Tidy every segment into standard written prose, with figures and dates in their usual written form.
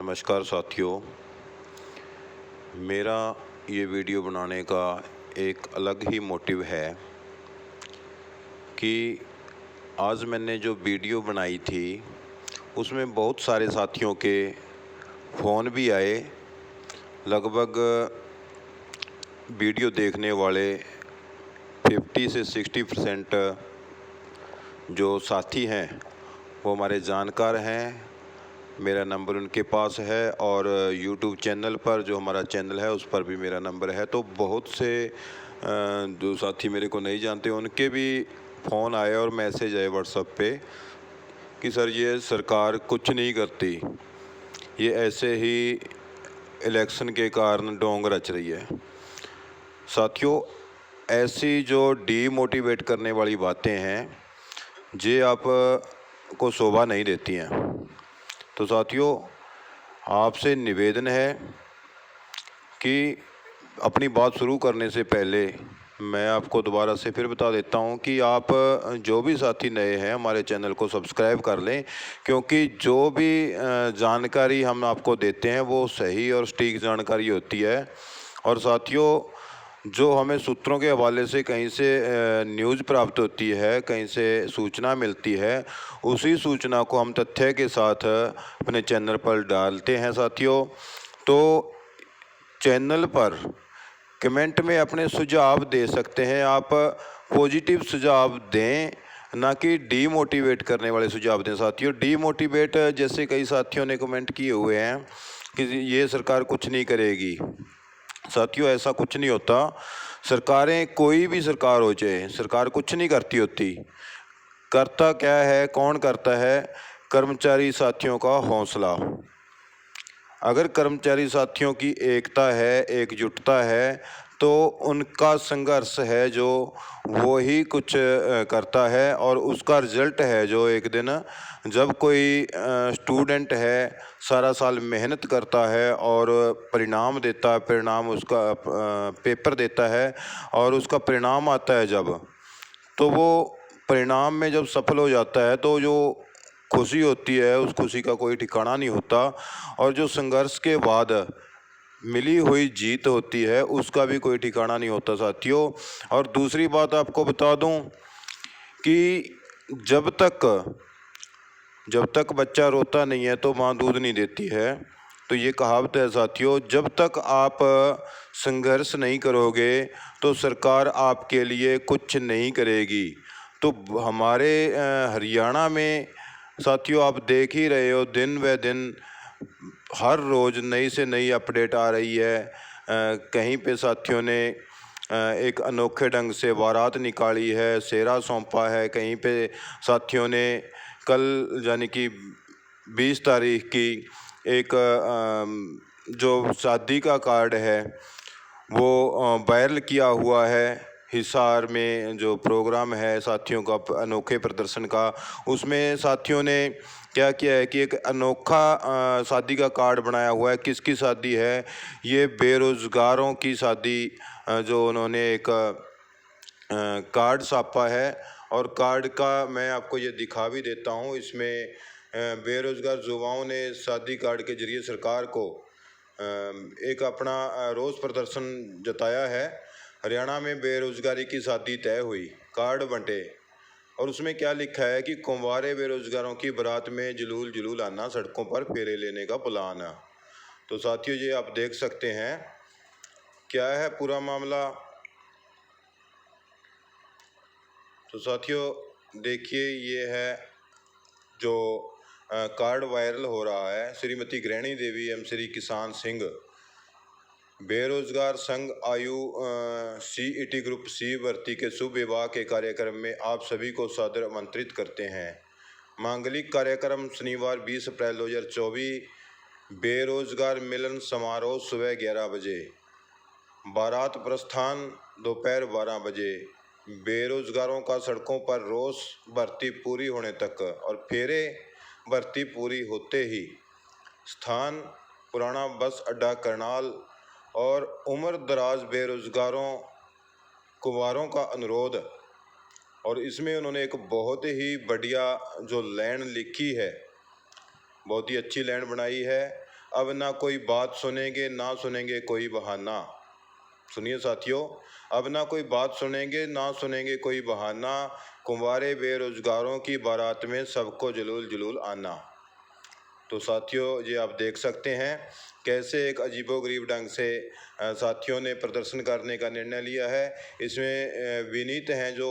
नमस्कार साथियों। मेरा ये वीडियो बनाने का एक अलग ही मोटिव है कि आज मैंने जो वीडियो बनाई थी उसमें बहुत सारे साथियों के फ़ोन भी आए। लगभग वीडियो देखने वाले 50 से 60% जो साथी हैं वो हमारे जानकार हैं। मेरा नंबर उनके पास है और यूट्यूब चैनल पर जो हमारा चैनल है उस पर भी मेरा नंबर है। तो बहुत से जो साथी मेरे को नहीं जानते उनके भी फ़ोन आए और मैसेज आए व्हाट्सएप पे कि सर ये सरकार कुछ नहीं करती, ये ऐसे ही इलेक्शन के कारण डोंग रच रही है। साथियों, ऐसी जो डीमोटिवेट करने वाली बातें हैं ये आप को शोभा नहीं देती हैं। तो साथियों, आपसे निवेदन है कि अपनी बात शुरू करने से पहले मैं आपको दोबारा से फिर बता देता हूं कि आप जो भी साथी नए हैं हमारे चैनल को सब्सक्राइब कर लें, क्योंकि जो भी जानकारी हम आपको देते हैं वो सही और सटीक जानकारी होती है। और साथियों, जो हमें सूत्रों के हवाले से कहीं से न्यूज़ प्राप्त होती है, कहीं से सूचना मिलती है, उसी सूचना को हम तथ्य के साथ अपने चैनल पर डालते हैं। साथियों, तो चैनल पर कमेंट में अपने सुझाव दे सकते हैं। आप पॉजिटिव सुझाव दें, ना कि डीमोटिवेट करने वाले सुझाव दें। साथियों, डीमोटिवेट जैसे कई साथियों ने कमेंट किए हुए हैं कि ये सरकार कुछ नहीं करेगी। साथियों, ऐसा कुछ नहीं होता। सरकारें कोई भी सरकार हो जाए, सरकार कुछ नहीं करती होती। करता क्या है, कौन करता है? कर्मचारी साथियों का हौसला। अगर कर्मचारी साथियों की एकता है, एकजुटता है, तो उनका संघर्ष है जो वो ही कुछ करता है और उसका रिजल्ट है जो एक दिन जब कोई स्टूडेंट है सारा साल मेहनत करता है और परिणाम देता है, परिणाम उसका पेपर देता है और उसका परिणाम आता है जब, तो वो परिणाम में जब सफल हो जाता है तो जो खुशी होती है उस खुशी का कोई ठिकाना नहीं होता। और जो संघर्ष के बाद मिली हुई जीत होती है उसका भी कोई ठिकाना नहीं होता साथियों। और दूसरी बात आपको बता दूं कि जब तक बच्चा रोता नहीं है तो माँ दूध नहीं देती है। तो ये कहावत है साथियों, जब तक आप संघर्ष नहीं करोगे तो सरकार आपके लिए कुछ नहीं करेगी। तो हमारे हरियाणा में साथियों, आप देख ही रहे हो दिन ब दिन हर रोज़ नई से नई अपडेट आ रही है। कहीं पे साथियों ने एक अनोखे ढंग से बारात निकाली है, सेहरा सौंपा है। कहीं पे साथियों ने कल यानी कि 20 तारीख की एक जो शादी का कार्ड है वो वायरल किया हुआ है। हिसार में जो प्रोग्राम है साथियों का अनोखे प्रदर्शन का, उसमें साथियों ने क्या किया है कि एक अनोखा शादी का कार्ड बनाया हुआ है। किसकी शादी है? ये बेरोज़गारों की शादी, जो उन्होंने एक कार्ड छापा है। और कार्ड का मैं आपको ये दिखा भी देता हूँ। इसमें बेरोज़गार युवाओं ने शादी कार्ड के जरिए सरकार को एक अपना रोष प्रदर्शन जताया है। हरियाणा में बेरोज़गारी की शादी तय हुई, कार्ड बंटे, और उसमें क्या लिखा है कि कुंवारे बेरोज़गारों की बारात में जुलूल जुलूल आना, सड़कों पर फेरे लेने का प्लान है। तो साथियों, ये आप देख सकते हैं क्या है पूरा मामला। तो साथियों देखिए, ये है जो कार्ड वायरल हो रहा है। श्रीमती गृहिणी देवी एवं श्री किसान सिंह बेरोजगार संघ आयु CET ग्रुप C भर्ती के शुभ विवाह के कार्यक्रम में आप सभी को सादर आमंत्रित करते हैं। मांगलिक कार्यक्रम शनिवार 20 अप्रैल 2024, बेरोजगार मिलन समारोह सुबह 11 बजे, बारात प्रस्थान दोपहर 12 बजे, बेरोजगारों का सड़कों पर रोष भर्ती पूरी होने तक और फेरे भर्ती पूरी होते ही। स्थान पुराना बस अड्डा करनाल। और उम्र दराज बेरोजगारों कुंवारों का अनुरोध। और इसमें उन्होंने एक बहुत ही बढ़िया जो लाइन लिखी है, बहुत ही अच्छी लाइन बनाई है। अब ना कोई बात सुनेंगे ना सुनेंगे कोई बहाना। सुनिए साथियों, अब ना कोई बात सुनेंगे ना सुनेंगे कोई बहाना, कुंवारे बेरोजगारों की बारात में सबको जलूल जलूल आना। तो साथियों, ये आप देख सकते हैं कैसे एक अजीबोगरीब ढंग से साथियों ने प्रदर्शन करने का निर्णय लिया है। इसमें विनीत हैं जो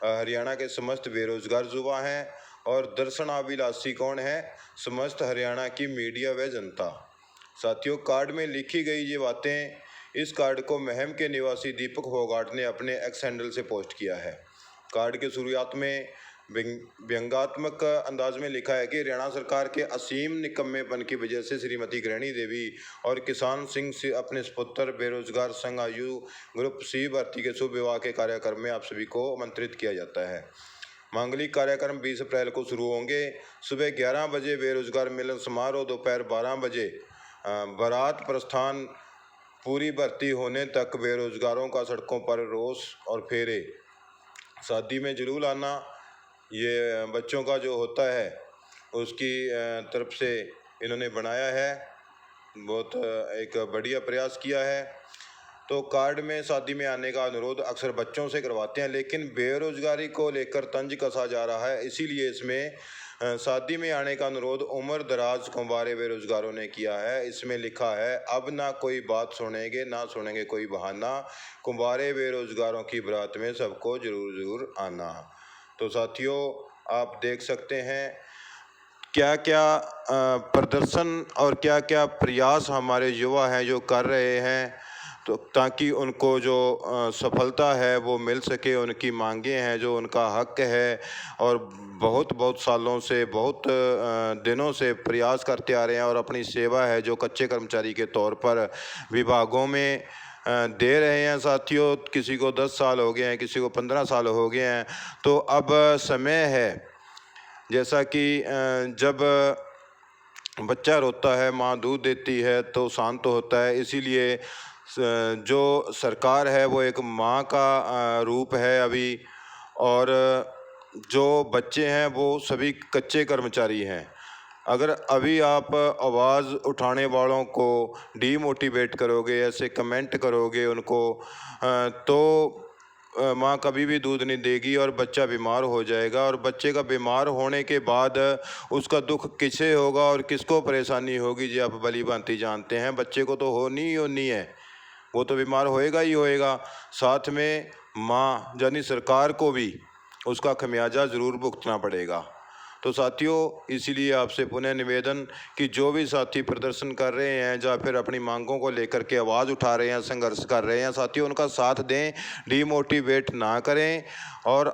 हरियाणा के समस्त बेरोजगार युवा हैं, और दर्शनाभिलाषी कौन है? समस्त हरियाणा की मीडिया व जनता। साथियों, कार्ड में लिखी गई ये बातें, इस कार्ड को महम के निवासी दीपक फोगाट ने अपने एक्स हैंडल से पोस्ट किया है। कार्ड के शुरुआत में व्यंग्यात्मक अंदाज में लिखा है कि हरियाणा सरकार के असीम निकम्मेपन की वजह से श्रीमती गृहिणी देवी और किसान सिंह से अपने सुपुत्र बेरोजगार संघ आयु ग्रुप सी भर्ती के शुभ विवाह के कार्यक्रम में आप सभी को आमंत्रित किया जाता है। मांगलिक कार्यक्रम 20 अप्रैल को शुरू होंगे। सुबह 11 बजे बेरोजगार मिलन समारोह, दोपहर 12 बजे बारात प्रस्थान, पूरी भर्ती होने तक बेरोजगारों का सड़कों पर रोष और फेरे। शादी में जलूल आना ये बच्चों का जो होता है उसकी तरफ से इन्होंने बनाया है, बहुत एक बढ़िया प्रयास किया है। तो कार्ड में शादी में आने का अनुरोध अक्सर बच्चों से करवाते हैं, लेकिन बेरोजगारी को लेकर तंज कसा जा रहा है, इसीलिए इसमें शादी में आने का अनुरोध उम्र दराज कुंवारे बेरोजगारों ने किया है। इसमें लिखा है, अब ना कोई बात सुनेंगे ना सुनेंगे कोई बहाना, कुंवारे बेरोजगारों की बारात में सबको जरूर जरूर आना। तो साथियों, आप देख सकते हैं क्या क्या प्रदर्शन और क्या क्या प्रयास हमारे युवा हैं जो कर रहे हैं, तो ताकि उनको जो सफलता है वो मिल सके। उनकी मांगे हैं जो उनका हक है, और बहुत सालों से, बहुत दिनों से प्रयास करते आ रहे हैं, और अपनी सेवा है जो कच्चे कर्मचारी के तौर पर विभागों में दे रहे हैं। साथियों, किसी को 10 साल हो गए हैं, किसी को 15 साल हो गए हैं। तो अब समय है, जैसा कि जब बच्चा रोता है, माँ दूध देती है तो शांत होता है, इसीलिए जो सरकार है वो एक माँ का रूप है अभी, और जो बच्चे हैं वो सभी कच्चे कर्मचारी हैं। अगर अभी आप आवाज़ उठाने वालों को डीमोटिवेट करोगे, ऐसे कमेंट करोगे उनको, तो माँ कभी भी दूध नहीं देगी और बच्चा बीमार हो जाएगा। और बच्चे का बीमार होने के बाद उसका दुख किसे होगा और किसको परेशानी होगी, जी आप भली भांति जानते हैं। बच्चे को तो होनी ही होनी है, वो तो बीमार होएगा ही होएगा। साथ में माँ यानी सरकार को भी उसका खमियाजा ज़रूर भुगतना पड़ेगा। तो साथियों, इसीलिए आपसे पुनः निवेदन कि जो भी साथी प्रदर्शन कर रहे हैं या फिर अपनी मांगों को लेकर के आवाज़ उठा रहे हैं, संघर्ष कर रहे हैं, साथियों उनका साथ दें, डीमोटिवेट ना करें। और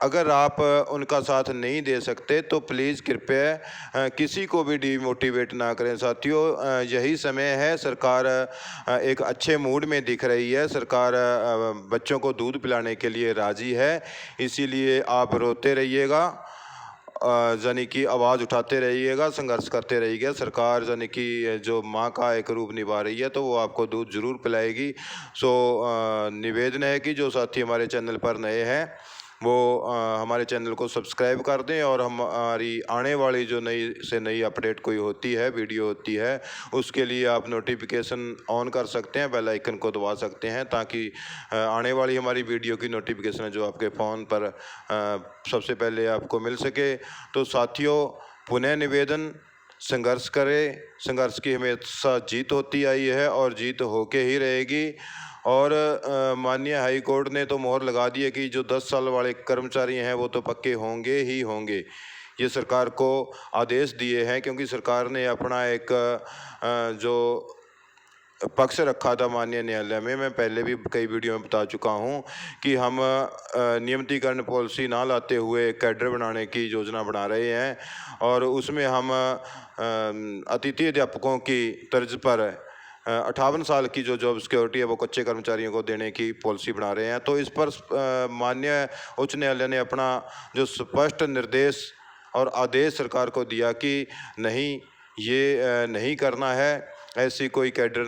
अगर आप उनका साथ नहीं दे सकते तो प्लीज़ कृपया किसी को भी डीमोटिवेट ना करें। साथियों, यही समय है, सरकार एक अच्छे मूड में दिख रही है, सरकार बच्चों को दूध पिलाने के लिए राज़ी है। इसीलिए आप रोते रहिएगा, यानी कि आवाज़ उठाते रहिएगा, संघर्ष करते रहिएगा। सरकार यानी कि जो माँ का एक रूप निभा रही है, तो वो आपको दूध जरूर पिलाएगी। सो निवेदन है कि जो साथी हमारे चैनल पर नए हैं वो हमारे चैनल को सब्सक्राइब कर दें, और हमारी आने वाली जो नई से नई अपडेट कोई होती है, वीडियो होती है, उसके लिए आप नोटिफिकेशन ऑन कर सकते हैं, बेल आइकन को दबा सकते हैं, ताकि आने वाली हमारी वीडियो की नोटिफिकेशन है जो आपके फ़ोन पर सबसे पहले आपको मिल सके। तो साथियों, पुनः निवेदन, संघर्ष करें, संघर्ष की हमेशा जीत होती आई है और जीत होके ही रहेगी। और माननीय हाई कोर्ट ने तो मोहर लगा दी है कि जो 10 साल वाले कर्मचारी हैं वो तो पक्के होंगे ही होंगे, ये सरकार को आदेश दिए हैं, क्योंकि सरकार ने अपना एक जो पक्ष रखा था माननीय न्यायालय में, मैं पहले भी कई वीडियो में बता चुका हूं कि हम नियमितीकरण पॉलिसी ना लाते हुए कैडर बनाने की योजना बना रहे हैं, और उसमें हम अतिथि अध्यापकों की तर्ज पर 58 साल की जो जॉब सिक्योरिटी है वो कच्चे कर्मचारियों को देने की पॉलिसी बना रहे हैं। तो इस पर माननीय उच्च न्यायालय ने अपना जो स्पष्ट निर्देश और आदेश सरकार को दिया कि नहीं, ये नहीं करना है। ऐसी कोई कैडर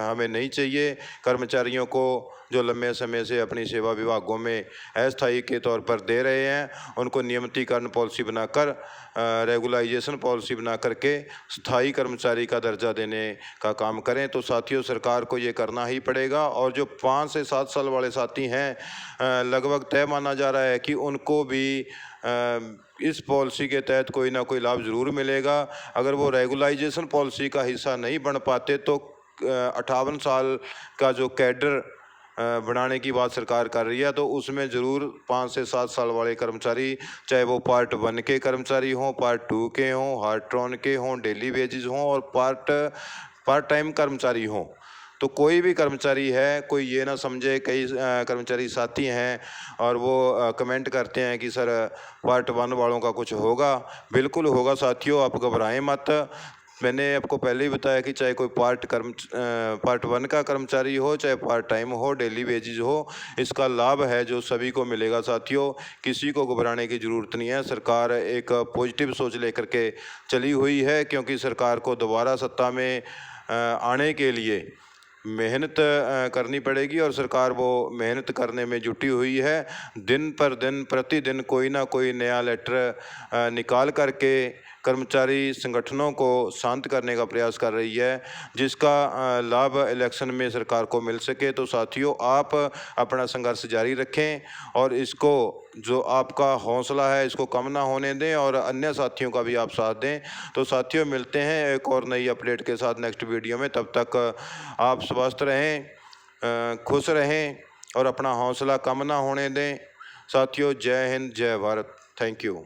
हमें नहीं चाहिए। कर्मचारियों को जो लंबे समय से अपनी सेवा विभागों में अस्थायी के तौर पर दे रहे हैं, उनको नियमितीकरण पॉलिसी बनाकर रेगुलाइजेशन पॉलिसी बना करके स्थायी कर्मचारी का दर्जा देने का काम करें। तो साथियों, सरकार को ये करना ही पड़ेगा। और जो 5 से 7 साल वाले साथी हैं, लगभग तय माना जा रहा है कि उनको भी इस पॉलिसी के तहत कोई ना कोई लाभ ज़रूर मिलेगा। अगर वो रेगुलाइजेशन पॉलिसी का हिस्सा नहीं बन पाते तो 58 साल का जो कैडर बढ़ाने की बात सरकार कर रही है, तो उसमें ज़रूर 5 से 7 साल वाले कर्मचारी, चाहे वो पार्ट 1 के कर्मचारी हों, पार्ट 2 के हों, हार्ट्रॉन के हों, डेली वेजेस हों और पार्ट टाइम कर्मचारी हों, तो कोई भी कर्मचारी है, कोई ये ना समझे। कई कर्मचारी साथी हैं और वो कमेंट करते हैं कि सर पार्ट 1 वालों का कुछ होगा। बिल्कुल होगा साथियों, आप घबराएं मत। मैंने आपको पहले ही बताया कि चाहे कोई पार्ट 1 का कर्मचारी हो, चाहे पार्ट टाइम हो, डेली वेजेस हो, इसका लाभ है जो सभी को मिलेगा साथियों। किसी को घबराने की ज़रूरत नहीं है। सरकार एक पॉजिटिव सोच लेकर के चली हुई है, क्योंकि सरकार को दोबारा सत्ता में आने के लिए मेहनत करनी पड़ेगी और सरकार वो मेहनत करने में जुटी हुई है। दिन पर दिन, प्रतिदिन कोई ना कोई नया लेटर निकाल करके कर्मचारी संगठनों को शांत करने का प्रयास कर रही है, जिसका लाभ इलेक्शन में सरकार को मिल सके। तो साथियों, आप अपना संघर्ष जारी रखें और इसको, जो आपका हौसला है, इसको कम ना होने दें और अन्य साथियों का भी आप साथ दें। तो साथियों, मिलते हैं एक और नई अपडेट के साथ नेक्स्ट वीडियो में। तब तक आप स्वस्थ रहें, खुश रहें और अपना हौसला कम ना होने दें। साथियों, जय हिंद, जय भारत। Thank you.